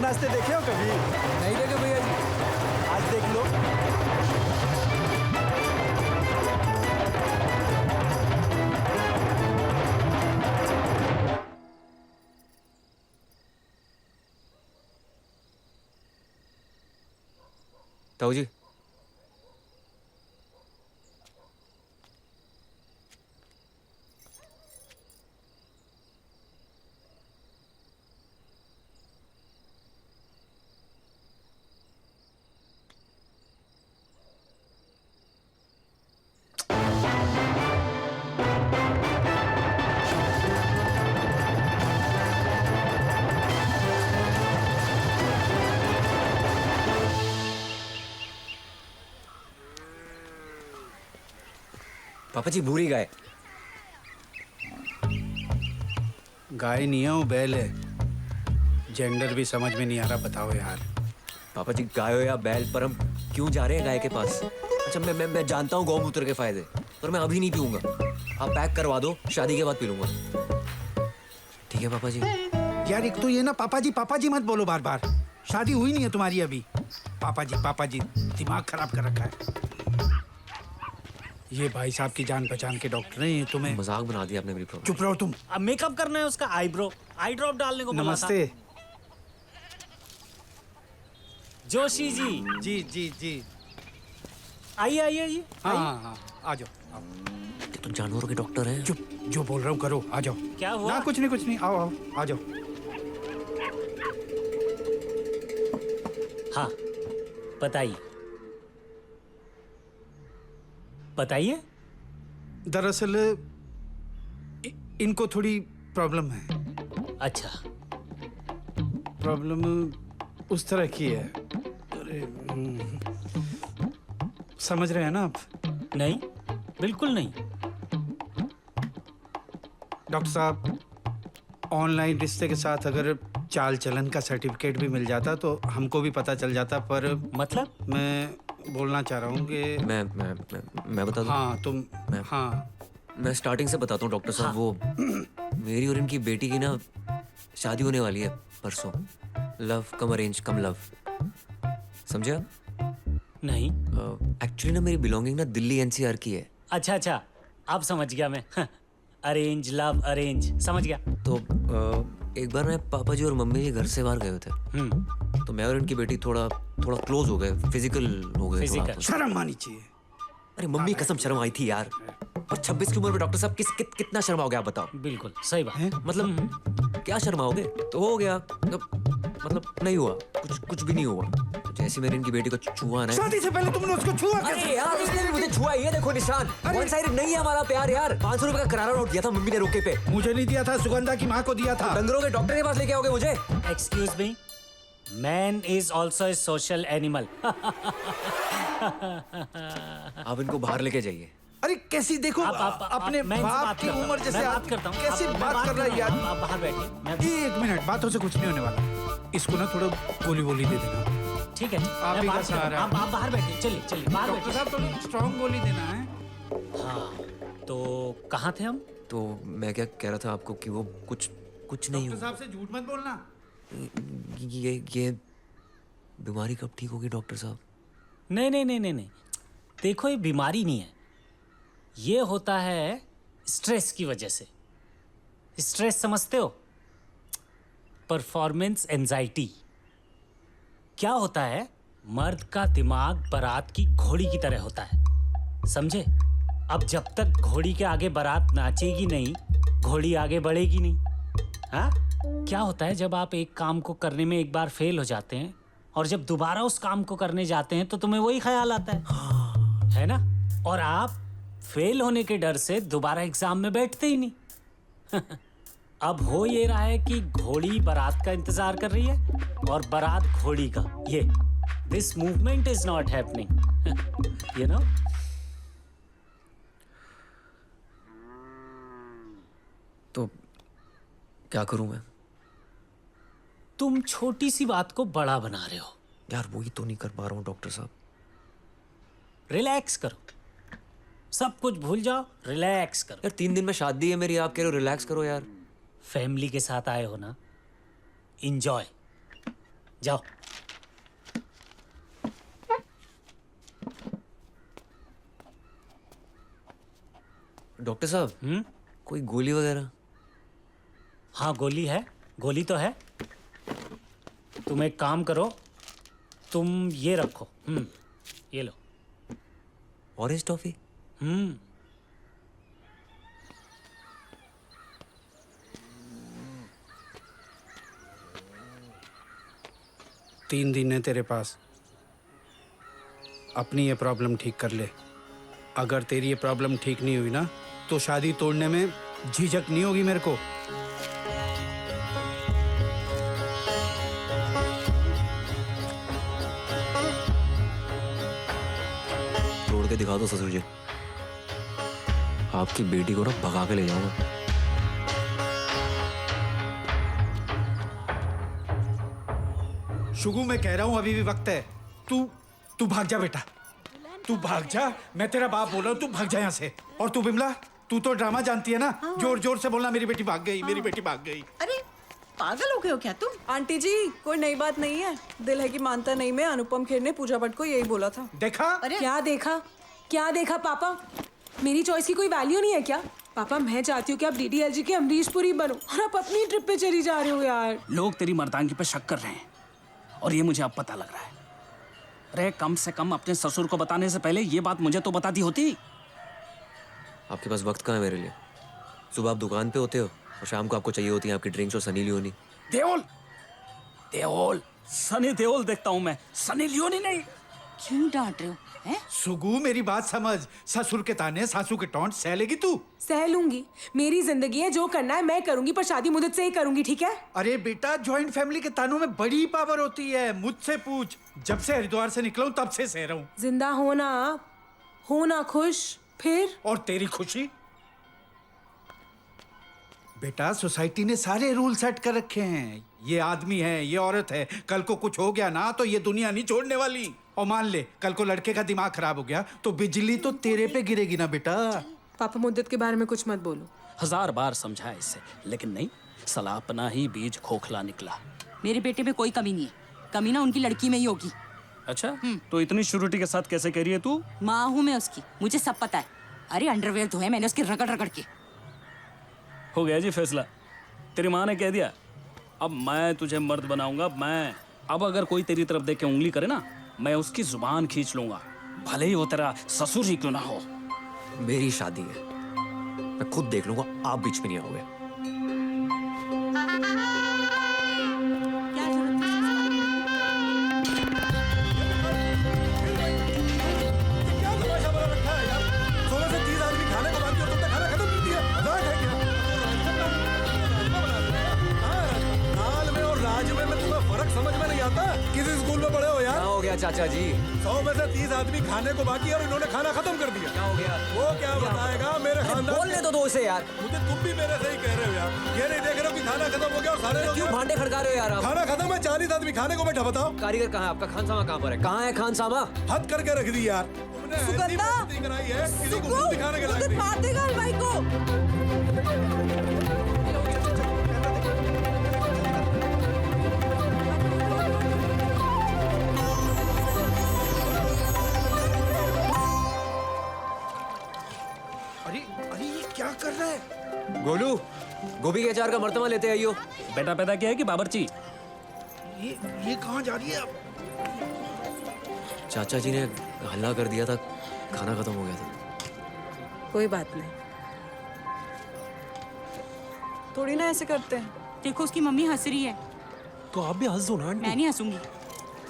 नाचते देखे हो कभी? नहीं देखे भैया जी। आज देख लो। ताऊ जी, पापा जी भूरी गाय। गाय नहीं है वो बैल है। जेंडर भी समझ में नहीं आ रहा, बताओ यार। पापा जी गाय हो या बैल, पर हम क्यों जा रहे हैं गाय के पास? अच्छा मैं जानता हूँ गौमूत्र के फायदे, पर मैं अभी नहीं पीऊंगा। आप पैक करवा दो, शादी के बाद पी लूंगा। ठीक है पापा जी। यार एक तो ये ना पापा जी मत बोलो बार बार। शादी हुई नहीं है तुम्हारी अभी। पापा जी दिमाग खराब कर रखा है। ये भाई साहब की जान पहचान के डॉक्टर हैं, ये तुम्हें मजाक बना दिया आपने मेरी प्रॉब्लम। चुप रहो तुम। अब मेकअप करना है उसका, आईब्रो आई ड्रॉप डालने को बोला था। नमस्ते। जोशी जी। जी आइए। हाँ आ जाओ। तुम जानवरों के डॉक्टर हैं? चुप, जो बोल रहा हूँ करो, आ जाओ। क्या हुआ? ना कुछ नहीं, आओ आ जाओ। हाँ बताइए। दरअसल इनको थोड़ी प्रॉब्लम है। अच्छा, प्रॉब्लम उस तरह की है। अरे समझ रहे हैं ना आप? नहीं, बिल्कुल नहीं। डॉक्टर साहब, ऑनलाइन रिश्ते के साथ अगर चाल चलन का सर्टिफिकेट भी मिल जाता तो हमको भी पता चल जाता, पर मतलब? मैं बोलना चाह रहा हूँ कि मैं बता दूं? हाँ तुम हाँ मैं स्टार्टिंग से बताता हूँ डॉक्टर साहब। वो मेरी और इनकी बेटी की ना शादी होने वाली है परसों। लव कम अरेंज कम लव, समझे आप? नहीं। एक्चुअली ना मेरी बिलोंगिंग ना दिल्ली एनसीआर की है। अच्छा, अब समझ गया मैं। अरेंज लव अरेंज, समझ गया। तो एक बार मैं पापा जी और मम्मी जी घर से बाहर गए थे, तो मैं और इनकी बेटी थोड़ा क्लोज हो गए, फिजिकल हो गए। फिजिकल। शर्म आनी चाहिए। अरे मम्मी कसम शर्म आई थी यार। और 26 की उम्र में डॉक्टर साहब कितना शर्माओगे आप बताओ? बिल्कुल सही बात है। मतलब क्या शर्माओगे? तो हो गया, मतलब नहीं हुआ, कुछ भी नहीं हुआ। तो जैसे मैंने इनकी बेटी को छुआ ना। शादी से पहले तुमने उसको छुआ कैसे? अरे यार उसने भी मुझे छुआ, ये देखो निशान। वन साइड नहीं है हमारा प्यार यार। 500 रुपए का करारा नोट दिया था मम्मी ने रोके पे। मुझे नहीं दिया था, सुगंधा की माँ को दिया था। डंगरों के डॉक्टर के पास लेके आओगे मुझे? Excuse me, man is also a social animal. आप इनको बाहर लेके जाइए। अरे कैसी देखो अपने बाप की उम्र जैसे बात करता हूँ। कैसी बात कर रहा है यार। आप बाहर बैठिए। एक मिनट, बातों से कुछ नहीं होने वाला। इसको ना थोड़ा गोली दे देना। ठीक है, आप ही का सहारा। आप बाहर बैठिए। चलिए बाहर डॉक्टर बैठिए। साहब थोड़ी स्ट्रॉन्ग गोली देना है। हाँ, तो कहाँ थे हम? तो मैं क्या कह रहा था आपको कि वो कुछ नहीं डॉक्टर हुआ। साहब से झूठ मत बोलना। ये बीमारी कब ठीक होगी डॉक्टर साहब? नहीं। देखो, ये बीमारी नहीं है, ये होता है स्ट्रेस की वजह से। स्ट्रेस समझते हो? Performance anxiety. क्या होता है, मर्द का दिमाग बारात की घोड़ी की तरह होता है, समझे? अब जब तक घोड़ी के आगे बारात नाचेगी नहीं, घोड़ी आगे बढ़ेगी नहीं। हाँ, क्या होता है, जब आप एक काम को करने में एक बार फेल हो जाते हैं और जब दोबारा उस काम को करने जाते हैं तो तुम्हें वही ख्याल आता है ना? और आप फेल होने के डर से दोबारा एग्जाम में बैठते ही नहीं। अब हो ये रहा है कि घोड़ी बारात का इंतजार कर रही है और बारात घोड़ी का। ये this movement is not happening, you know. तो क्या करूं मैं? तुम छोटी सी बात को बड़ा बना रहे हो। यार वही तो नहीं कर पा रहा हूँ डॉक्टर साहब। रिलैक्स करो, सब कुछ भूल जाओ, रिलैक्स करो। यार 3 दिन में शादी है मेरी, आप कह रहे हो रिलैक्स करो यार। फैमिली के साथ आए हो ना, इंजॉय। जाओ। डॉक्टर साहब, कोई गोली वगैरह? हाँ गोली है, गोली तो है। तुम एक काम करो, तुम ये रखो। ये लो। Orange toffee? 3 दिन है तेरे पास, अपनी ये प्रॉब्लम ठीक कर ले। अगर तेरी ये प्रॉब्लम ठीक नहीं हुई ना तो शादी तोड़ने में झिझक नहीं होगी मेरे को। तोड़ के दिखा दो ससुर जी, आपकी बेटी को ना भगा के ले जाऊंगा। शुगु, मैं कह रहा हूँ अभी भी वक्त है। तू भाग जा बेटा, तू भाग जा। मैं तेरा बाप बोल रहा हूँ, तू भाग जा यहाँ से। और तू बिमला, तू तो ड्रामा जानती है ना। जोर जोर से बोलना, मेरी बेटी भाग गई, मेरी बेटी भाग गई। अरे पागल हो गए हो क्या तुम? आंटी जी, कोई नई बात नहीं है। दिल है कि मानता नहीं में अनुपम खेर ने पूजा भट्ट को यही बोला था। देखा? क्या देखा? क्या देखा पापा? मेरी चॉइस की कोई वैल्यू नहीं है क्या? पापा, मैं चाहती हूँ कि आप डीडीएलजी के अमरीश पुरी बनो और आप अपनी ट्रिप पे चली जा रहे हो यार। लोग तेरी मर्दानगी पे शक कर रहे हैं और ये मुझे अब पता लग रहा है। अरे कम से कम अपने ससुर को बताने से पहले ये बात मुझे तो बता दी होती। आपके पास वक्त कहाँ है मेरे लिए? सुबह आप दुकान पे होते हो और शाम को आपको चाहिए होती है आपकी ड्रिंक्स और सनी लियोनी। देओल, देओल, सनी देओल देखता हूं मैं, सनी लियोनी नहीं। क्यों डांट रहे हो? हैं? सुगु, मेरी बात समझ। ससुर के ताने, सासू के टॉन्ट सह लेगी तू? सह लूंगी, मेरी जिंदगी है, जो करना है मैं करूंगी, पर शादी मुझसे से ही करूंगी, ठीक है? अरे बेटा, जॉइंट फैमिली के तानों में बड़ी पावर होती है। मुझसे पूछ, जब से हरिद्वार से निकला हूं तब से सह रहा हूं। जिंदा होना आप, होना खुश, फिर? और तेरी खुशी? बेटा, सोसाइटी ने सारे रूल सेट कर रखे हैं। ये आदमी है, ये औरत है, कल को कुछ हो गया ना तो ये दुनिया नहीं छोड़ने वाली। और मान ले कल को लड़के का दिमाग खराब हो गया तो बिजली तो तेरे पे गिरेगी ना बेटा। पापा, मुद्दत के बारे में कुछ मत बोलो। 1000 बार समझाया इससे, लेकिन नहीं, साला अपना ही बीज खोखला निकला। मेरे बेटे में कोई कमी नहीं है, कमी ना उनकी लड़की में ही होगी। अच्छा, तो इतनी श्योरिटी के साथ कैसे कह रही है तू? माँ हूँ मैं उसकी, मुझे सब पता है। अरे अंडरवेयर तो है, मैंने उसके रगड़ रगड़ के। हो गया जी फैसला, तेरी माँ ने कह दिया। अब मैं तुझे मर्द बनाऊंगा। मैं अब अगर कोई तेरी तरफ देख के उंगली करे ना, मैं उसकी जुबान खींच लूंगा, भले ही वो तेरा ससुर ही क्यों ना हो। मेरी शादी है, मैं खुद देख लूंगा, आप बीच में नहीं आओगे। क्या जरूरत है? क्या तमाशा बना रखा है यार? 16 से 30 आदमी खाने को बाकी और तुमने खाना खत्म कर दिया। मजाक है क्या? दाल में और राज में तुम्हें फर्क समझ में नहीं आता? किसी स्कूल में पढ़े हो यार? क्या हो गया चाचा जी? 100 में से 30 आदमी खाने को बाकी और इन्होंने खाना खत्म कर दिया। क्या हो गया? वो क्या बताएगा मेरे खानदान? बोलने तो दो इसे यार। मुझे तुम भी मेरे से ही कह रहे हो यार। ये नहीं देख रहे हो कि खाना खत्म हो गया और सारे लोग क्यों यार- भांडे खड़का रहे हो यार आप? खाना खत्म है, 40 आदमी खाने को बैठा। बताओ कारीगर कहाँ है आपका? खानसामा कहाँ पर है? कहाँ है खानसामा? हद करके रख दी यार। तुमने ऐसी सुगंधा! बेइज्जती कराई है, किसी को मुंह दिखाने के लायक नहीं। मार देगा हलवाई को। अरे अरे, ये क्या कर रहा है? गोलू, गोभी के अचार का मर्तबा लेते आइयो। बेटा पैदा किया है कि बाबरची? ये कहाँ जा रही है अब? चाचा जी ने हल्ला कर दिया था, खाना खत्म हो गया था। कोई बात नहीं। थोड़ी ना ऐसे करते हैं। देखो उसकी मम्मी हंस रही है, तो आप भी हंस दो ना आंटी। मैं नहीं हंसूंगी।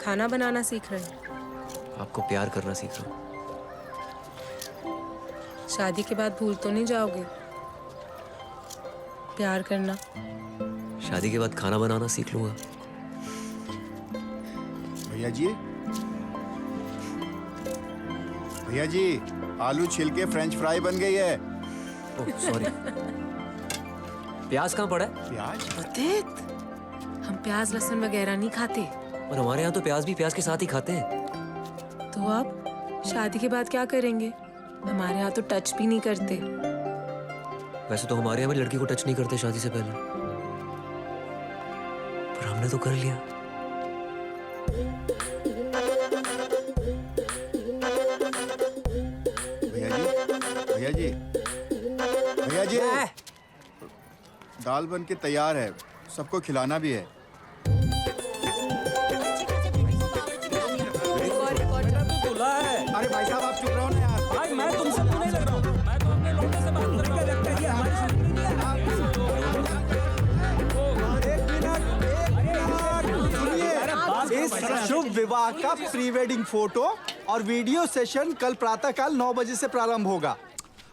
खाना बनाना सीख रहे हैं। आपको प्यार करना सीख रहा हूँ। शादी के बाद भूल तो नहीं जाओगे प्यार करना? शादी के बाद खाना बनाना सीख लूंगा। भैया जी, भैया जी, आलू छिल के फ्रेंच फ्राई बन गई है। Oh sorry. प्याज कहाँ पड़ा है? प्याज? हम प्याज लहसुन वगैरह नहीं खाते। और हमारे यहाँ तो प्याज भी प्याज के साथ ही खाते हैं। तो अब शादी के बाद क्या करेंगे? हमारे यहाँ तो टच भी नहीं करते। वैसे तो हमारे यहाँ में लड़की को टच नहीं करते शादी से पहले, पर हमने तो कर लिया। जी, भैया जी, दाल बन के तैयार है, सबको खिलाना भी है। अरे भाई साहब आप चुप रहो ना यार। भाई मैं तुमसे क्यों नहीं लग रहा हूँ? मैं तो अपने लौंडे से बात करके देखता है, ये हमारी इस शुभ विवाह का प्री वेडिंग फोटो और वीडियो सेशन कल प्रातःकाल 9 बजे से प्रारंभ होगा।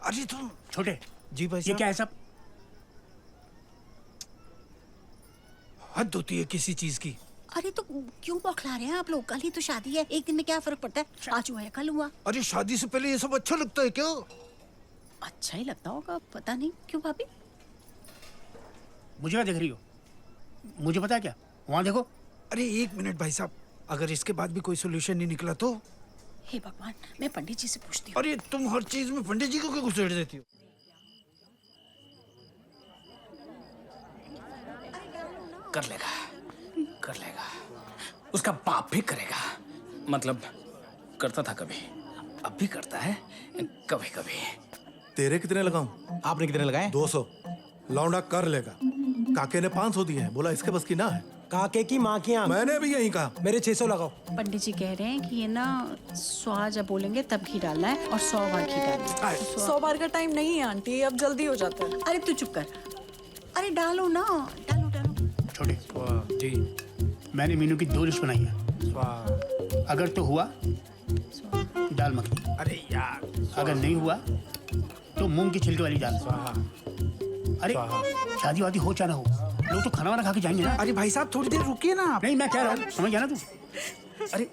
अरे तुम छोटे जी भाई ये साहब, क्या है सब? हद होती है किसी चीज की। अरे तो क्यों बौखला रहे हैं आप लोग? कल ही तो शादी है, एक दिन में क्या फर्क पड़ता है? आज हुआ है कल हुआ। अरे शादी से पहले ये सब अच्छा लगता है क्या? अच्छा ही लगता होगा, पता नहीं क्यों भाभी। मुझे क्या देख रही हो? मुझे पता है क्या, वहाँ देखो। अरे एक मिनट भाई साहब, अगर इसके बाद भी कोई सोल्यूशन नहीं निकला तो? हे भगवान, मैं पंडित जी से पूछती हूँ। अरे तुम हर चीज में पंडित जी को क्यों घुसेड़ देती हो? कर लेगा, कर लेगा, उसका बाप भी करेगा। मतलब करता था कभी, अब भी करता है कभी कभी। तेरे कितने लगाऊं? आपने कितने लगाए? 200। लौंडा कर लेगा। काके ने 500 दिए हैं, बोला इसके बस की ना है। काके की माँ की आंख। मैंने भी यही कहा। मेरे 600 लगाओ। पंडित जी कह रहे हैं कि ये ना 100 जब बोलेंगे तब घी डालना है और 100 बार घी डालना है। 100 बार का टाइम नहीं है आंटी, अब जल्दी हो जाता है। अरे तू चुप कर। अरे डालो ना, डालो डालो। छोटे जी मैंने मीनू की 2 लिस्ट बनाई है। अगर तो हुआ दाल मखनी, अरे यार, अगर नहीं हुआ तो मूंग की छिलके वाली दाल। अरे शादी वादी हो चाहे ना हो, लोग तो खाना वाना खा के जाएंगे ना। अरे भाई साहब थोड़ी देर रुकिए ना आप। नहीं मैं कह रहा हूँ, समझ गया ना तू? अरे